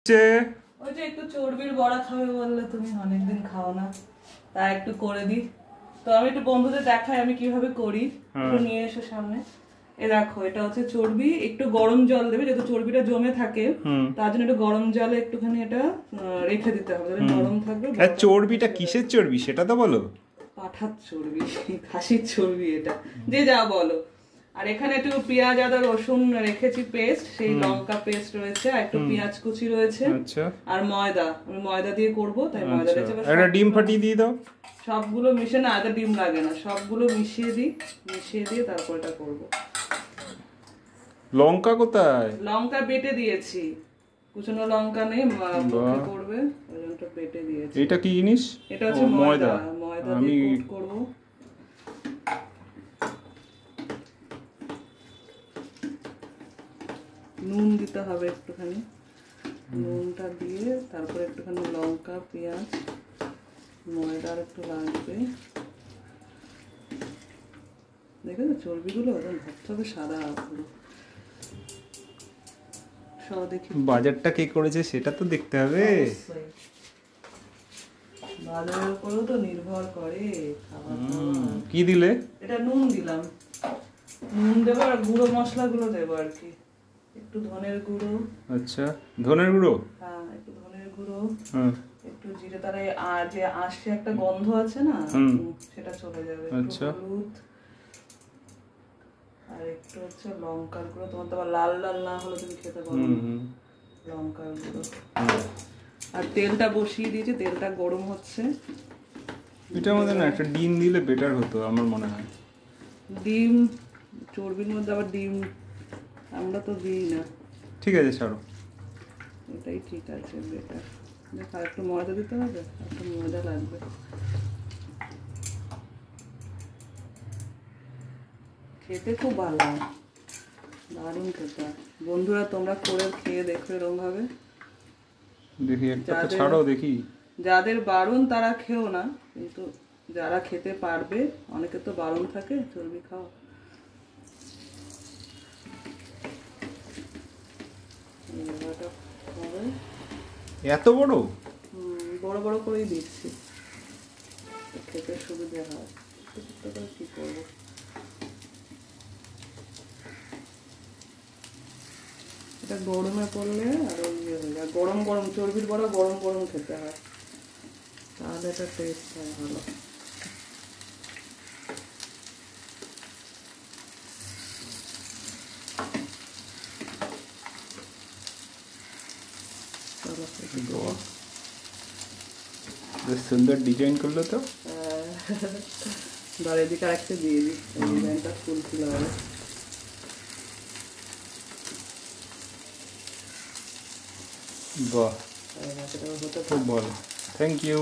ওই যে একটু চর্বির বড়া খাবে বললে তুমি, অনেকদিন খাও না, তাই একটু করে দিই। তো আমি একটু বন্ধুদের দেখাই আমি কিভাবে করি, একটু নিয়ে এসো সামনে। এ দেখো, এটা হচ্ছে চর্বি, একটু গরম জল দেবে, যেহেতু চর্বিটা জমে থাকে তার জন্য একটু গরম জলে একটুখানি এটা রেখে দিতে হবে, গরম থাকবে। চর্বিটা কিসের চর্বি সেটা তো বলো। পাঠার চর্বি, খাসির চর্বি, এটা যে যা বলো। আর এখানে একটু পেঁয়াজ আদা রসুন রেখেছি পেস্ট, সেই লঙ্কা পেস্ট রয়েছে, আর একটু পেঁয়াজ কুচি রয়েছে, আর ময়দা, আমি ময়দা দিয়ে করবো তাই ময়দা রয়েছে। একটা ডিম ফাটিয়ে দিয়ে দাও। সবগুলো মিশে, না আদা ডিম লাগে না, সবগুলো মিশিয়ে দিই, মিশিয়ে দিয়ে তারপর এটা করবো। লঙ্কা কোথায়? লঙ্কা বেটে দিয়েছি, কুচনো লঙ্কা নেই, করবে ওই জন্য বেটে দিয়েছি। এটা কি জিনিস? এটা হচ্ছে ময়দা, ময়দা দিয়ে কোট করব। নুন দিতে হবে একটুখানি, নুনটা দিয়ে তারপরে একটুখানি লঙ্কা পেঁয়াজ ময়দা একটু লাগবে। দেখেছো চর্বিগুলো একদম ধপধপে সাদা পুরো। সব দেখি বাজারটা কে করেছে সেটা তো দেখতে হবে। বাজারের উপরেও তো নির্ভর করে খাবার। কি দিলে? এটা নুন দিলাম, নুন দেবো আর গুঁড়ো মশলাগুলো দেবো আর কি, একটু ধনের গুঁড়ো। আচ্ছা, ধনের গুঁড়ো? হ্যাঁ, একটু ধনের গুঁড়ো, একটু জিরে, তারে আর যে আসছে একটা গন্ধ আছে না, সেটা চলে যাবে। আচ্ছা, হলুদ আর একটু হচ্ছে লঙ্কার গুঁড়ো, তোমার তো আবার লাল লাল না হলে তুমি খেতে পারো না, লঙ্কার গুঁড়ো। আর তেলটা বসিয়ে দিয়েছি, তেলটা গরম হচ্ছে। এটার মধ্যে না একটা ডিম দিলে বেটার হতো আমার মনে হয়। ডিম, চর্বির মধ্যে আবার ডিম আমরা তো দিই না। ঠিক আছে, ছাড়ো, এটাই ঠিক আছে, বেটার। দেখ, আর একটু ময়দা দিতে হবে, একটু ময়দা লাগবে। খেতে খুব ভালো, দারুণ খেতে। বন্ধুরা তোমরা করে খেয়ে দেখো এরকম ভাবে। দেখি একটা তো ছাড়ো দেখি। যাদের বারণ তারা খেও না, কিন্তু যারা খেতে পারবে, অনেকে তো বারণ থাকে চর্বি খাওয়া। এত বড়? বড় বড় করেই দিচ্ছি, খেতে সুবিধা হয়। কি করবো, এটা গরমে পড়লে আরো ইয়ে হয়ে যায়। গরম গরম চর্বির বড়া গরম গরম খেতে হয়, তাহলে এটা টেস্ট হয় ভালো। বেশ সুন্দর ডিজাইন করলো তো। ধরে দিকে আরেকটা দিয়ে দিই, ডিজাইনটা ফুল ফুল হবে। বাহ, খুব ভালো, থ্যাংক ইউ।